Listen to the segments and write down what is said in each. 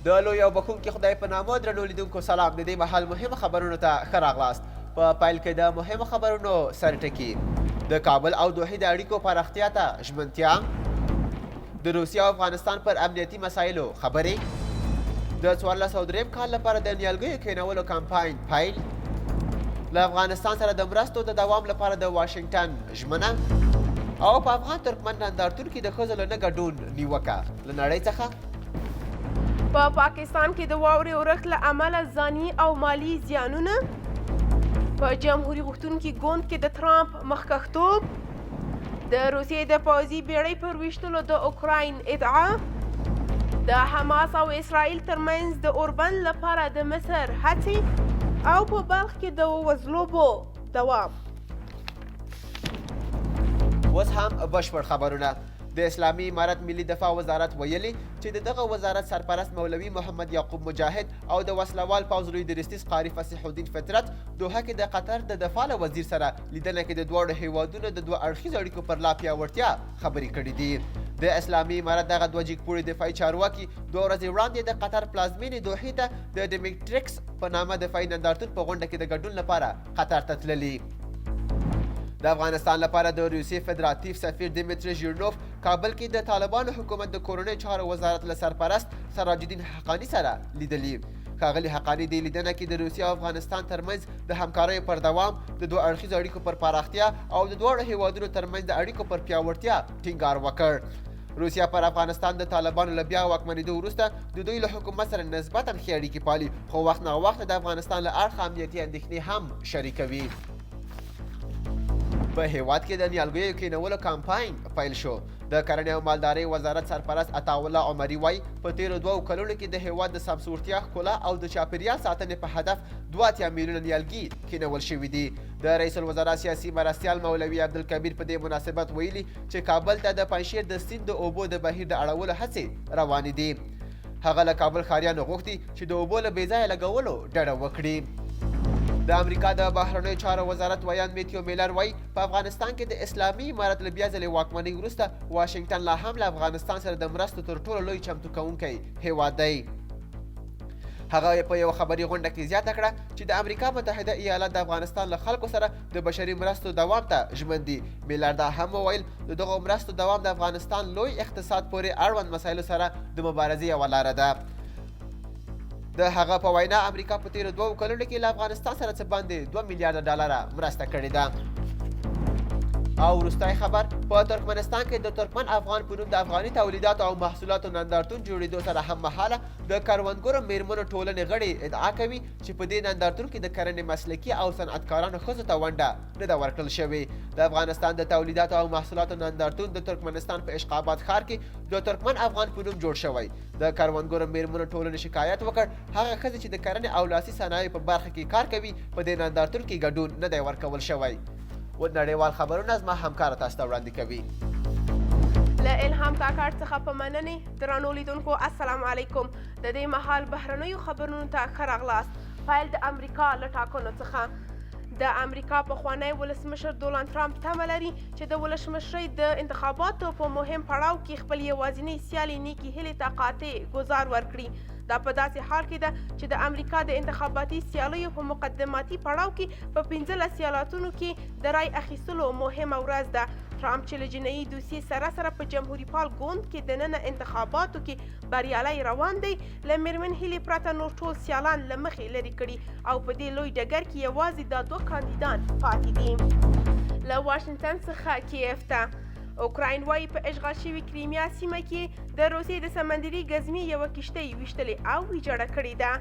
د لوی او بخښونکي خدای په نامه درنو لیدونکو سلام. د دې مهال مهمو خبرونو ته ښه راغلاست. په پیل کې د مهمو خبرونو سرټکي. د کابل او دوحې د اړیکو پراختیا ته ژمنتیا، د روسیې او افغانستان پر امنیتي مسایلو خبرې، د 1403 کال لپاره د نیالګیو کینولو کمپاین پیل، له افغانستان سره د مرستو د دوام لپاره د واشنګټن ژمنه، او په افغان ترکمن نندارتون کې د ښځو له نه ګډون نیوکه. له نړۍ څخه په پاکستان کې د واورې اورښت له امله ځاني او مالي زیانونه، په جمهوري غوښتونکي ګوند کې د ترامپ مخکښتوب، د روسیې د پوځي بیړۍ پر ویشتلو د اوکراین ادعا، د حماس او اسرائیل ترمنځ د اوربند لپاره د مصر هڅې، او په بلخ کې د وزلوبو دوام. اوس هم بشپړ خبرونه. د اسلامي امارت ملي دفاع وزارت ویلي چې د دغه وزارت سرپرست مولوي محمد یعقوب مجاهد او د وسلوال پوځ لوی درستیز قاري فصیح الدین فطرت دوحه کې د قطر د دفاع له وزیر سره لیدنه کې د دواړو هیوادونو د دوه اړخیزو اړیکو پر لا پیاوړتیا خبرې کړې دي. د اسلامي امارت دغه دوه جګپوړي دفاعي چارواکي 2 ورځې وړاندې د قطر پلازمینې دوحې ته د ډیمیټریکس په نامه دفاعي نندارتون په غونډه کې د ګډون لپاره قطر ته تللي. د افغانستان لپاره د روسیې فدراتیف سفیر دیمیتری ژیرنوف کابل کې د طالبانو حکومت د کورنۍ چارو وزارت له سرپرست سراج الدین حقانی سره لیدلي. ښاغلي حقانی د لیدنه کې د روسیې او افغانستان ترمنځ د همکاریو پر دوام، د دوه اړخیزو اړیکو پر پراختیا او د دواړو هیوادونو ترمنځ د اړیکو پر پیاوړتیا ټینګار وکړ. روسیه پر افغانستان د طالبانو له بیا واکمنېدو وروسته د دوی له حکومت سره نسبتا ښې اړیکې پالي، خو وخت نا وخت د افغانستان له اړخه امنیتي اندېښنې هم شریکوي. په هیواد کې د نیالګیو کینولو کمپاین پیل شو. د کرنې او مالدارۍ وزارت سرپرست عطاالله عمري وایي په تیرو 2 کلونو کې د هیواد د سمسورتیا، ښکلا او د چاپیریال ساتنې په هدف 82 میلیونه نیالګي کینول شوي دي. د رئیس الوزرا سیاسي مرستیال مولوي عبدالکبیر په دې مناسبت ویلي چې کابل ته د پنجشیر د سیند د اوبو د بهیر د اړولو هڅې روانې دي. هغه له کابل ښاریانو غوښتي چې د اوبو له بېځایه لګولو ډډه وکړي. د امریکا د بهرنیو چارو وزارت ویان میتیو میلر وایي په افغانستان کې د اسلامي امارت له بیا ځلې واکمنۍ وروسته واشنګټن لا هم له افغانستان سره د مرستو تر ټولو لوی چمتو کوونکی هیواد دی. هغه په یو خبري غونډه کې زیاته کړه چې د امریکا متحده ایالات د افغانستان له خلکو سره د بشري مرستو دوام ته ژمن دي. میلر دا هم وویل د دغو مرستو دوام د افغانستان لوی اقتصاد پورې اړوند مسایلو سره د مبارزې یوه لاره ده. د هغه په وینا امریکا په تیرو 2 کلونو کې له افغانستان سره څه باندې 2 میلیارډ ډالره مرسته کړې ده. او وروستی خبر، په ترکمنستان کې د ترکمن افغان په نوم د افغاني تولیداتو او محصولاتو نندارتون جوړېدو سره هم مهاله د کروندګرو میرمنو ټولنې غړي ادعا کوي چې په دې نندارتون کې د کرنې مسلکي او صنعتکارانو ښځو ته ونډه نه ده ورکړل شوې. د افغانستان د تولیداتو او محصولاتو نندارتون د ترکمنستان په اشقاباد ښار کې د ترکمن افغان په نوم جوړ شوی. د کروندګرو میرمنو ټولنې شکایت وکړ هغه ښځې چې د کرنې او لاسي صنایعو په برخه کې کار کوي په دې نندارتون کې ګډون نه دی ورکول شوی. و نړیوال خبرونه زما همکاره تاسو ته وړاندې کوي. له الهام کاکړ څخه په مننې درنو لیدونکو السلام علیکم. د دې مهال بهرنیو خبرونو ته ښه راغلاست. پیل د امریکا له ټاکنو څخه. د امریکا پخوانی ولسمشر ډونالډ ټرمپ تمه لري چې د ولسمشرۍ د انتخاباتو په مهم پړاو کې خپل یوازینی سیالي نیکي هیلې ته قاطع ګزار ورکړي. دا په داسې حال کې ده چې د امریکا د انتخاباتي سیالیو په مقدماتي پړاو کې په 15 ایالتونو کې د رای اخیستلو مهمه ورځ ده. ټرمپ چې له جنایي دوسیې سره سره په جمهوري پال ګوند کې دننه انتخاباتو کې بریالی روان دی، له میرمن هیلې پرته نور ټول سیالان له مخې لرې کړي او په دې لوی ډګر کې یوازې دا 2 کاندیدان پاتې دي. له واشنګټن څخه کیف ته اوکراین وایي په اشغال شوي کریمیا سیمه کې د روسیې د سمندري ګزمې یوه کښتۍ ویشتلې او ویجاړه کړې ده.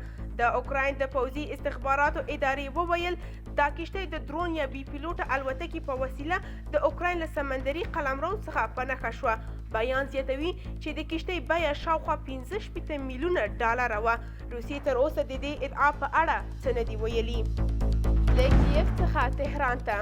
د اوکراین د پوځي استخباراتو ادارې وویل دا کښتۍ د درون یا بي پیلوټه الوتکې په وسیله د اوکراین له سمندري قلمرو څخه په نښه شوه. بیان زیاتوي چې د کښتۍ بیه شاوخوا 15 میلیونه ډالره وه. روسیې تر اوسه د دې ادعا په اړه څه نه دي ویلي. له کیف څخه تهران ته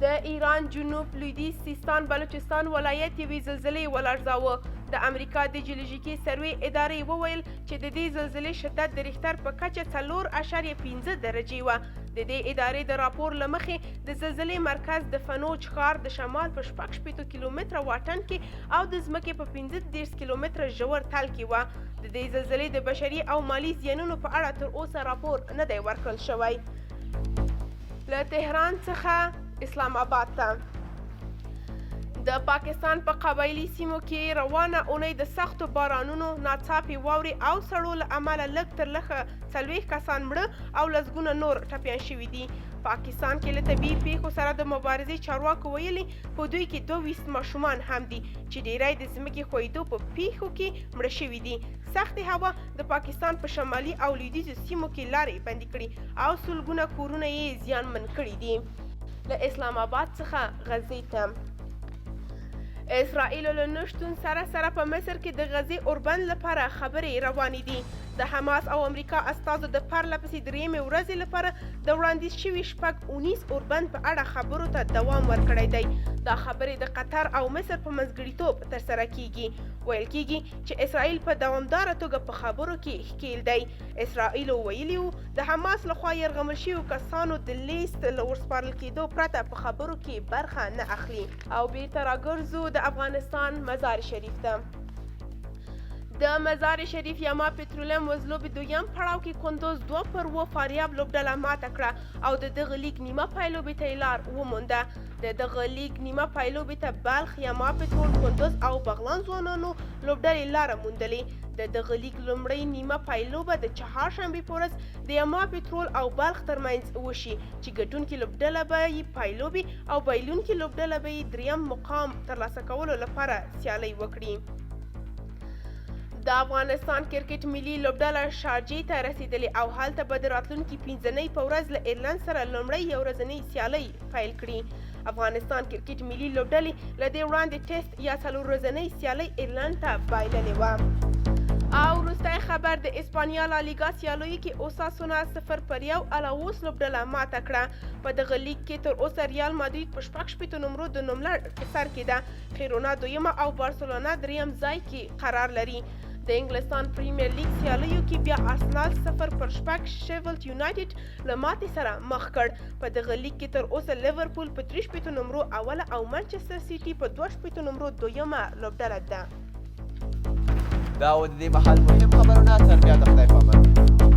د ایران جنوب لویدیځ سیستان بلوچستان ولایت یوې زلزلې ولړزاوه. د امریکا د جیولوژیکي سروې ادارې وویل چې د دې زلزلې شدت د ریختر په کچه 4.5 درجې وه. د دې ادارې د راپور له مخې د زلزلې مرکز د فنوج ښار د شمال په 16 کیلومتره واټن کې او د ځمکې په 15 کیلومتره ژور تل کې وه. د دې زلزلې د بشري او مالي زیانونو په اړه تر اوسه راپور نه دی ورکړل شوی. له تهران څخه اسلام آباد ته. د پاکستان په قبایلي سیمو کې روانه اونۍ د سختو بارانونو، ناڅاپي واورې او سړو له امله لږ تر لږه 40 کسان مړه او لسګونه نور ټپیان شوي دي. پاکستان کې له طبیعي پیښو سره د مبارزې چارواکو ویلي په دوی کې 22 ماشومان هم دي چې ډیری د ځمکې ښویېدو په پیښو کې مړه شوي دي. سختې هوا د پاکستان په شمالي او لویدیځو سیمو کې لارې بندې کړي او سلګونه کورونه یې زیانمن کړي دي. له اسلام آباد څخه غزې ته. اسرائیلو له نشتون سره په مصر کې د غزې اوربند لپاره خبرې روانې دي. د حماس او امریکا استازو د پرله پسې درېیمې ورځې لپاره د وړاندیز شوي شپږ اونیز اوربند په اړه خبرو ته دوام ورکړی دی. دا خبرې د قطر او مصر په منځګړیتوب ترسره کیږي. ویل کیږي چې اسرائیل په دوامداره توګه په خبرو کې ښکیل دی. اسرائیلو ویلي وو د حماس لخوا یرغمل شویو کسانو د لیست له ورسپارل کېدو پرته په خبرو کې برخه نه اخلي. او بیرته راګرځو د افغانستان مزار شریف ته. د مزار شریف یما پټرولیم وزلوبې دویم پړاو کې کندوز 2-2 فاریاب لوبډله ماته کړه او د دغه لیګ نیمه پایلوبې ته یې لار ومونده. د دغه لیګ نیمه پایلوبې ته بلخ، یما پټرول، کندوز او بغلان ځوانانو لوبډلې لاره موندلې. د دغه لیګ لومړۍ نیمه پایلوبه د چهارشنبې په ورځ د یما پټرول او بلخ ترمنځ وشي چې ګټونکې لوبډله به یې پایلوبې او بایلونکې لوبډله به یې دریم مقام ترلاسه کولو لپاره سیالۍ وکړي. د افغانستان کرکټ ملي لوبډله شارجې ته رسیدلې او هلته به د راتلونکي 15 په ورځ له ایرلند سره لومړۍ یو ورځنۍ سیالۍ پیل کړي. افغانستان کرکټ ملي لوبډلې له دې وړاندې ټیسټ یا 4 ورځنۍ سیالۍ ایرلند ته بایللې وه. او وروستی خبر د اسپانیا لالیګا سیالیو کې اوساسونا 0-1 الاوس لوبډله ماته کړه. په دغه لیګ کې تر اوسه ریال مادرید په 6 نمرو د نوملړ په سر کې ده. خیرونا دویمه او بارسلونا دریم ځای کې قرار لري. د انګلستان پریمیر لیګ سیالیو کې بیا ارسنال 0-6 شیفیلډ یونایټډ له ماتې سره مخ کړ. په دغه لیګ کې تر اوسه لیورپول په 63 نمرو اوله او منچستر سیټي په 62 نمرو دویمه لوبډله ده. دا و د دې مهال مهم خبرونه تر بیا د خدای په امان.